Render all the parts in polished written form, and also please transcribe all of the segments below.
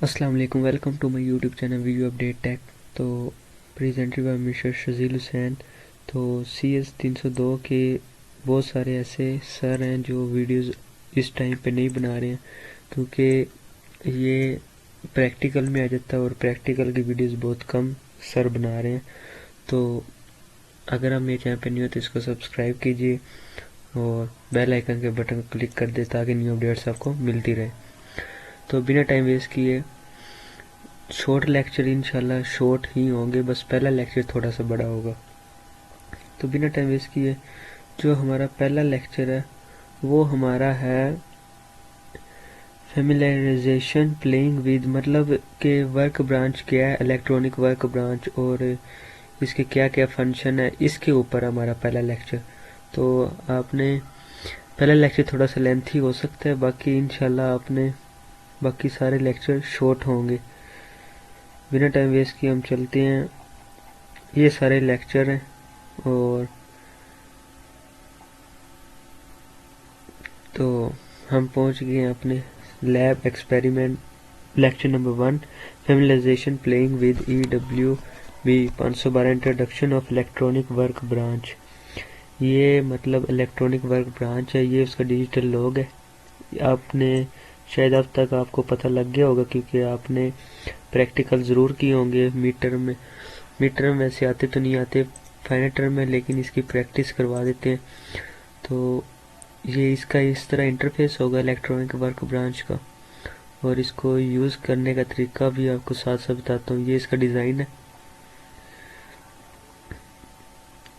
अस्सलाम वालेकुम, welcome to my YouTube channel video update tech. तो presented by mister Shajeel Hussain. तो CS 302 के बहुत सारे ऐसे सर हैं जो वीडियोस इस टाइम पे नहीं बना रहे हैं क्योंकि ये प्रैक्टिकल में आ जाता है और प्रैक्टिकल की वीडियोस बहुत कम सर बना रहे हैं। तो अगर आप मेरे चैनल पे न्यू हो तो इसको सब्सक्राइब कीजिए और बेल आइकन के बटन को क्लिक कर दे ताकि न्यू अपडेट्स आपको मिलती रहे। तो बिना टाइम वेस्ट किए शॉर्ट लेक्चर इंशाल्लाह शॉर्ट ही होंगे, बस पहला लेक्चर थोड़ा सा बड़ा होगा। तो बिना टाइम वेस्ट किए जो हमारा पहला लेक्चर है वो हमारा है फेमिलराइजेशन प्लेइंग विद, मतलब के वर्क ब्रांच क्या है, इलेक्ट्रॉनिक वर्क ब्रांच, और इसके क्या क्या फंक्शन है, इसके ऊपर हमारा पहला लेक्चर। तो आपने पहला लेक्चर थोड़ा सा लेंथी हो सकता है, बाकी इंशाल्लाह आपने बाकी सारे लेक्चर शॉर्ट होंगे। बिना टाइम वेस्ट किए हम चलते हैं। ये सारे लेक्चर हैं और तो हम पहुंच गए हैं अपने lab experiment lecture number 1, familiarization playing with EWB 512 introduction of electronic work branch. ये मतलब इलेक्ट्रॉनिक वर्क ब्रांच है, ये उसका डिजिटल लॉग है। आपने शायद अब तक आपको पता लग गया होगा क्योंकि आपने प्रैक्टिकल ज़रूर किए होंगे मीटर में। मीटर में वैसे आते तो नहीं आते फाइनल टर्म में, लेकिन इसकी प्रैक्टिस करवा देते हैं। तो ये इसका इस तरह इंटरफेस होगा इलेक्ट्रॉनिक वर्क ब्रांच का, और इसको यूज़ करने का तरीका भी आपको साथ साथ बताता हूँ। ये इसका डिज़ाइन है।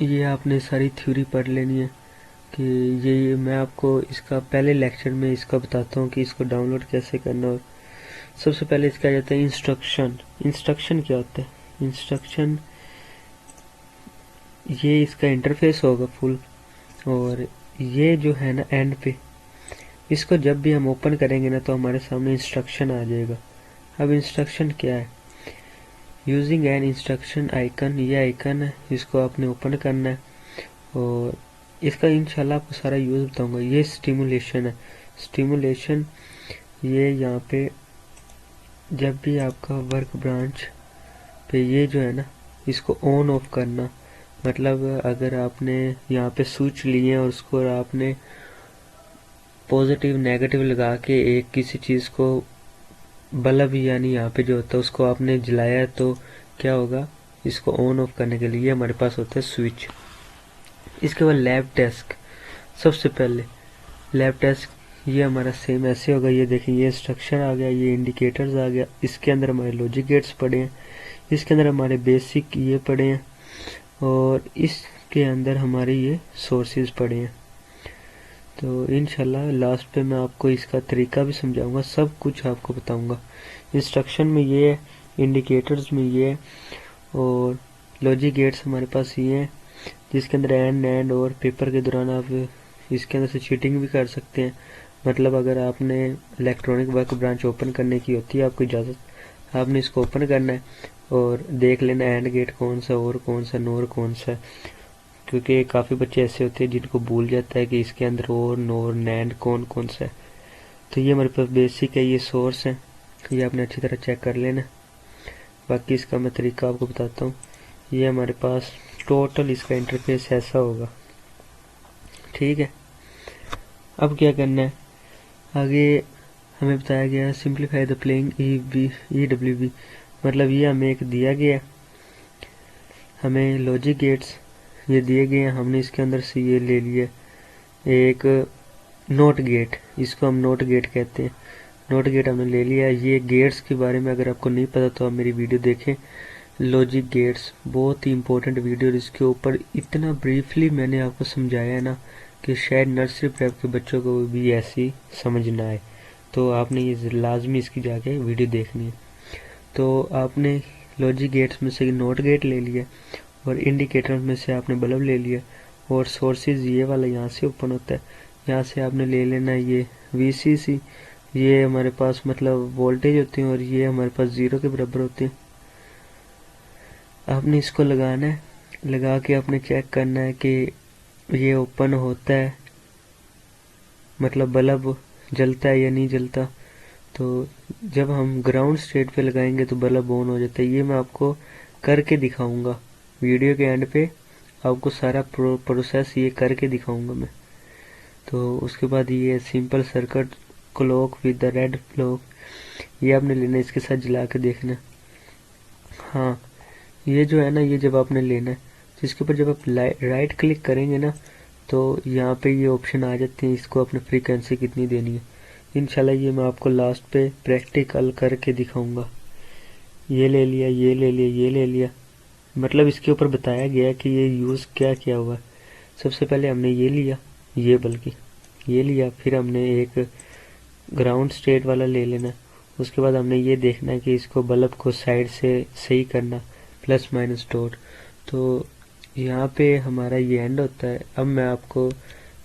ये आपने सारी थ्योरी पढ़ लेनी है कि ये मैं आपको इसका पहले लेक्चर में इसका बताता हूँ कि इसको डाउनलोड कैसे करना। और सबसे पहले इसका आ जाता है इंस्ट्रक्शन। इंस्ट्रक्शन क्या होता है? इंस्ट्रक्शन ये इसका इंटरफेस होगा फुल, और ये जो है ना एंड पे, इसको जब भी हम ओपन करेंगे ना तो हमारे सामने इंस्ट्रक्शन आ जाएगा। अब इंस्ट्रक्शन क्या है? यूजिंग एन इंस्ट्रक्शन आइकन, ये आइकन है, इसको आपने ओपन करना है और इसका इंशाल्लाह आपको सारा यूज़ बताऊंगा। ये स्टिमुलेशन है। स्टिमुलेशन ये यहाँ पे जब भी आपका वर्क ब्रांच पे ये जो है ना इसको ऑन ऑफ करना, मतलब अगर आपने यहाँ पे स्विच लिए और उसको आपने पॉजिटिव नेगेटिव लगा के एक किसी चीज़ को बल्ब यानी यहाँ पे जो होता है उसको आपने जलाया है तो क्या होगा, इसको ऑन ऑफ करने के लिए हमारे पास होता है स्विच। इसके बाद लैब डेस्क। सबसे पहले लैब डेस्क ये हमारा सेम ऐसे होगा। ये देखिए ये स्ट्रक्चर आ गया, ये इंडिकेटर्स आ गया, इसके अंदर हमारे लॉजिक गेट्स पड़े हैं, इसके अंदर हमारे बेसिक ये पड़े हैं और इसके अंदर हमारे ये सोर्सेज पड़े हैं। तो इंशाल्लाह लास्ट पे मैं आपको इसका तरीका भी समझाऊंगा, सब कुछ आपको बताऊंगा। इंस्ट्रक्शन में ये है, इंडिकेटर्स में ये है और लॉजिक गेट्स हमारे पास ये है जिसके अंदर एंड और पेपर के दौरान आप इसके अंदर से चीटिंग भी कर सकते हैं। मतलब अगर आपने इलेक्ट्रॉनिक वर्क ब्रांच ओपन करने की होती है आपको इजाज़त, आपने इसको ओपन करना है और देख लेना एंड गेट कौन सा और कौन सा नोर कौन सा, क्योंकि काफ़ी बच्चे ऐसे होते हैं जिनको भूल जाता है कि इसके अंदर और नोर नैंड कौन कौन सा है। तो ये हमारे पास बेसिक है, ये सोर्स है, ये आपने अच्छी तरह चेक कर लेना। बाकी इसका मैं तरीका आपको बताता हूँ। ये हमारे पास टोटल इसका इंटरफेस ऐसा होगा, ठीक है। अब क्या करना है आगे, हमें बताया गया सिंप्लीफाई द प्लेइंग EWB, मतलब ये हमें एक दिया गया, हमें लॉजिक गेट्स ये दिए गए हैं, हमने इसके अंदर से ये ले लिया एक नोट गेट, इसको हम नोट गेट कहते हैं। नोट गेट हमने ले लिया। ये गेट्स के बारे में अगर आपको नहीं पता तो आप मेरी वीडियो देखें, लॉजिक गेट्स बहुत ही इंपॉर्टेंट वीडियो, और इसके ऊपर इतना ब्रीफली मैंने आपको समझाया है ना कि शायद नर्सरी प्रेप के बच्चों को भी ऐसी समझ ना आए। तो आपने ये लाजमी इसकी जाके वीडियो देखनी है। तो आपने लॉजिक गेट्स में से नोट गेट ले लिया और इंडिकेटर में से आपने बल्ब ले लिया और सोर्सेज ये वाला यहाँ से ओपन होता है, यहाँ से आपने ले लेना ये VCC, ये हमारे पास मतलब वोल्टेज होते हैं और ये हमारे पास 0 के बराबर होते हैं। आपने इसको लगाना है, लगा के आपने चेक करना है कि ये ओपन होता है, मतलब बल्ब जलता है या नहीं जलता। तो जब हम ग्राउंड स्टेट पे लगाएंगे तो बल्ब ऑन हो जाता है। ये मैं आपको करके दिखाऊंगा वीडियो के एंड पे, आपको सारा प्रोसेस ये करके दिखाऊंगा मैं। तो उसके बाद ये simple circuit clock with the red clock, ये आपने लेना है, इसके साथ जला के देखना। हाँ, ये जो है ना, ये जब आपने लेना है तो इसके ऊपर जब आप राइट क्लिक करेंगे ना, तो यहाँ पे ये ऑप्शन आ जाते हैं, इसको अपने फ्रीक्वेंसी कितनी देनी है। इंशाल्लाह ये मैं आपको लास्ट पे प्रैक्टिकल करके दिखाऊंगा। ये ले लिया, ये ले लिया, ये ले लिया, मतलब इसके ऊपर बताया गया है कि ये यूज़ क्या किया हुआ है। सबसे पहले हमने ये लिया, ये लिया, फिर हमने एक ग्राउंड स्टेट वाला ले लेना। उसके बाद हमने ये देखना है कि इसको बल्ब को साइड से सही करना, प्लस माइनस डॉट। तो यहाँ पे हमारा ये एंड होता है। अब मैं आपको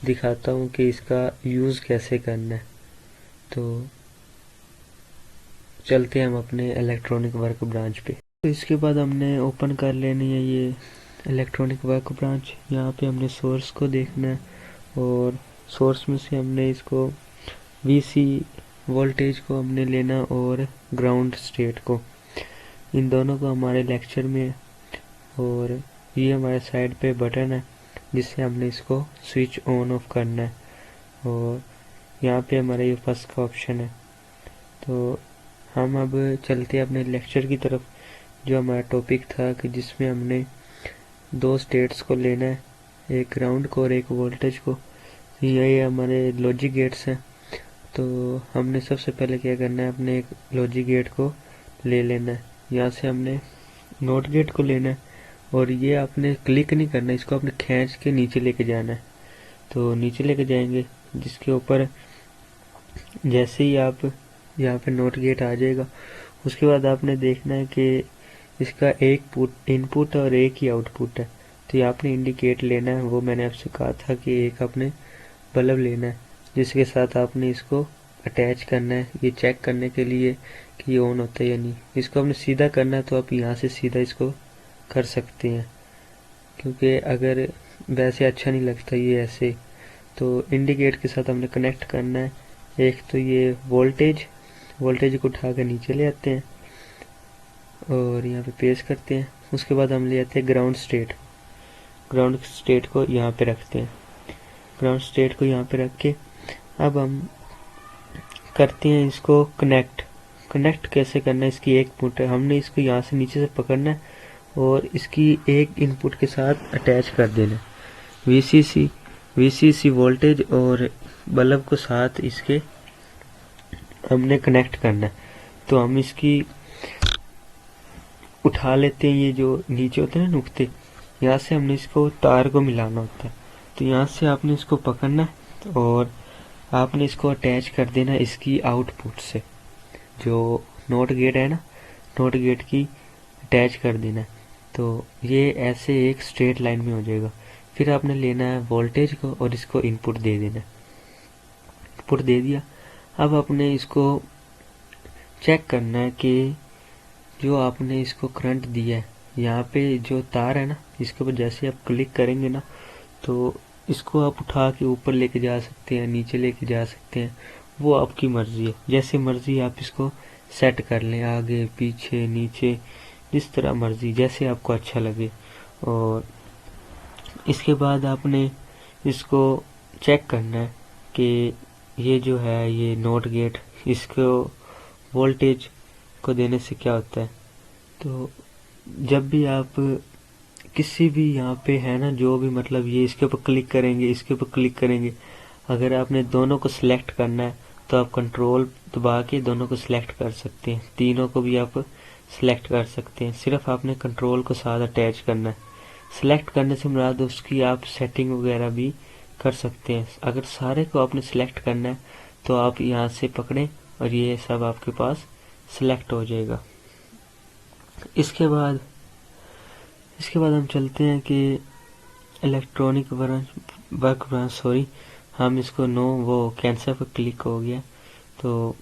दिखाता हूँ कि इसका यूज़ कैसे करना है। तो चलते हैं हम अपने इलेक्ट्रॉनिक वर्क ब्रांच पे। तो इसके बाद हमने ओपन कर लेनी है ये इलेक्ट्रॉनिक वर्क ब्रांच। यहाँ पे हमने सोर्स को देखना है और सोर्स में से हमने इसको VC वोल्टेज को हमने लेना और ग्राउंड स्टेट को, इन दोनों को हमारे लेक्चर में। और ये हमारे साइड पे बटन है जिससे हमने इसको स्विच ऑन ऑफ करना है। और यहाँ पे हमारा ये फर्स्ट का ऑप्शन है। तो हम अब चलते हैं अपने लेक्चर की तरफ, जो हमारा टॉपिक था कि जिसमें हमने दो स्टेट्स को लेना है, एक ग्राउंड को और एक वोल्टेज को। ये हमारे लॉजिक गेट्स हैं। तो हमने सबसे पहले क्या करना है, अपने एक लॉजिक गेट को ले लेना है। यहाँ से हमने नॉट गेट को लेना है और ये आपने क्लिक नहीं करना, इसको आपने खींच के नीचे लेके जाना है। तो नीचे लेके जाएंगे, जिसके ऊपर जैसे ही आप यहाँ पे नॉट गेट आ जाएगा, उसके बाद आपने देखना है कि इसका एक इनपुट और एक ही आउटपुट है। तो ये आपने इंडिकेट लेना है, वो मैंने आपसे कहा था कि एक आपने बल्ब लेना है जिसके साथ आपने इसको अटैच करना है, ये चेक करने के लिए कि ये ऑन होता है या नहीं। इसको आपने सीधा करना है तो आप यहाँ से सीधा इसको कर सकते हैं, क्योंकि अगर वैसे अच्छा नहीं लगता ये ऐसे। तो इंडिकेट के साथ हमने कनेक्ट करना है। एक तो ये वोल्टेज को उठा कर नीचे ले आते हैं और यहाँ पे पेस्ट करते हैं। उसके बाद हम ले आते हैं ग्राउंड स्टेट को यहाँ पे रखते हैं। ग्राउंड स्टेट को यहाँ पे रख के अब हम करते हैं इसको कनेक्ट कैसे करना है। इसकी एक इनपुट है, हमने इसको यहाँ से नीचे से पकड़ना है और इसकी एक इनपुट के साथ अटैच कर देना है। VCC वोल्टेज और बल्ब को साथ इसके हमने कनेक्ट करना है। तो हम इसकी उठा लेते हैं, ये जो नीचे होते हैं ना नुक्ते, यहाँ से हमने इसको तार को मिलाना होता है। तो यहाँ से आपने इसको पकड़ना है और आपने इसको अटैच कर देना इसकी आउटपुट से, जो नॉट गेट है ना, नॉट गेट की अटैच कर देना है। तो ये ऐसे एक स्ट्रेट लाइन में हो जाएगा। फिर आपने लेना है वोल्टेज को और इसको इनपुट दे देना है। इनपुट दे दिया, अब आपने इसको चेक करना है कि जो आपने इसको करंट दिया है, यहाँ पे जो तार है ना, इसके ऊपर जैसे आप क्लिक करेंगे ना, तो इसको आप उठा के ऊपर लेके जा सकते हैं, नीचे लेके जा सकते हैं, वो आपकी मर्जी है। जैसे मर्जी आप इसको सेट कर लें, आगे पीछे नीचे, जिस तरह मर्जी, जैसे आपको अच्छा लगे। और इसके बाद आपने इसको चेक करना है कि ये जो है ये नॉट गेट, इसको वोल्टेज को देने से क्या होता है। तो जब भी आप किसी भी यहाँ पे है ना, जो भी मतलब ये इसके ऊपर क्लिक करेंगे, इसके ऊपर क्लिक करेंगे, अगर आपने दोनों को सिलेक्ट करना है तो आप कंट्रोल दबा के दोनों को सिलेक्ट कर सकते हैं, तीनों को भी आप सिलेक्ट कर सकते हैं। सिर्फ आपने कंट्रोल को साथ अटैच करना है। सिलेक्ट करने से मुराद उसकी आप सेटिंग वगैरह भी कर सकते हैं। अगर सारे को आपने सिलेक्ट करना है तो आप यहाँ से पकड़ें और ये सब आपके पास सिलेक्ट हो जाएगा। इसके बाद हम चलते हैं कि इलेक्ट्रॉनिक वर्क ब्रांच, हम इसको वो कैंसिल पर क्लिक हो गया। तो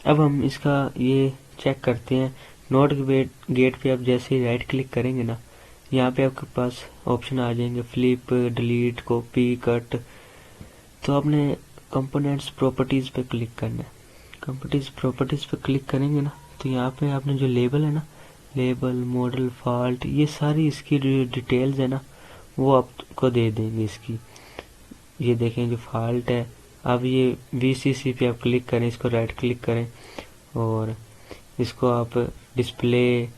अब हम इसका ये चेक करते हैं। नॉट गेट पे आप जैसे ही राइट क्लिक करेंगे ना, यहाँ पे आपके पास ऑप्शन आ जाएंगे फ्लिप, डिलीट, कॉपी, कट। तो आपने कंपोनेंट्स प्रॉपर्टीज पे क्लिक करना है। कंप्यूटर्स प्रॉपर्टीज़ पे क्लिक करेंगे ना, तो यहाँ पे आपने जो लेबल है ना, लेबल, मॉडल, फॉल्ट, ये सारी इसकी डिटेल्स है ना, वो आपको दे देंगे इसकी। ये देखें जो फॉल्ट है, अब ये VCC पे आप क्लिक करें, इसको राइट क्लिक करें और इसको आप डिस्प्ले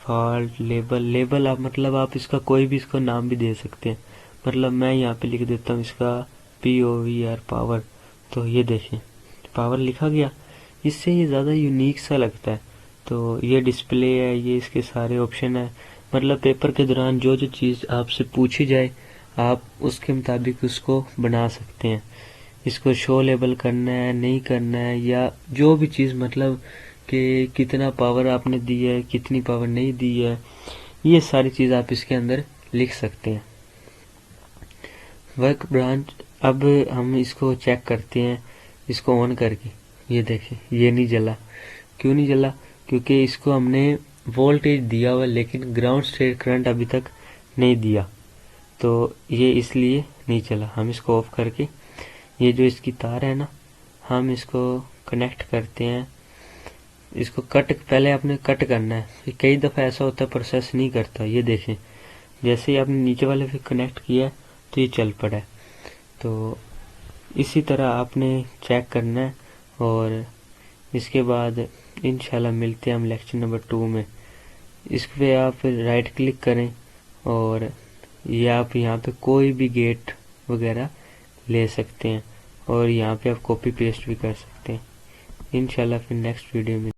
फॉल्ट लेबल आप मतलब आप इसका कोई भी इसको नाम भी दे सकते हैं। मतलब मैं यहाँ पे लिख देता हूँ इसका POWER पावर। तो ये देखें पावर लिखा गया, इससे ये ज़्यादा यूनिक सा लगता है। तो ये डिस्प्ले है, ये इसके सारे ऑप्शन है। मतलब पेपर के दौरान जो जो चीज़ आपसे पूछी जाए आप उसके मुताबिक उसको बना सकते हैं। इसको शो लेबल करना है, नहीं करना है, या जो भी चीज़ मतलब कि कितना पावर आपने दी है, कितनी पावर नहीं दी है, ये सारी चीज़ आप इसके अंदर लिख सकते हैं। वर्क ब्रांच, अब हम इसको चेक करते हैं इसको ऑन करके। ये देखें ये नहीं जला। क्यों नहीं जला? क्योंकि इसको हमने वोल्टेज दिया हुआ लेकिन ग्राउंड स्टेट करंट अभी तक नहीं दिया, तो ये इसलिए नहीं चला। हम इसको ऑफ करके ये जो इसकी तार है ना, हम इसको कनेक्ट करते हैं। इसको कट पहले आपने कट करना है। कई दफ़ा ऐसा होता है प्रोसेस नहीं करता। ये देखें जैसे ही आपने नीचे वाले पे कनेक्ट किया है तो ये चल पड़ा है। तो इसी तरह आपने चेक करना है और इसके बाद इंशाल्लाह मिलते हैं हम लेक्चर नंबर 2 में। इस पे आप राइट क्लिक करें और ये आप यहाँ पे कोई भी गेट वगैरह ले सकते हैं और यहाँ पे आप कॉपी पेस्ट भी कर सकते हैं। इंशाल्लाह फिर नेक्स्ट वीडियो में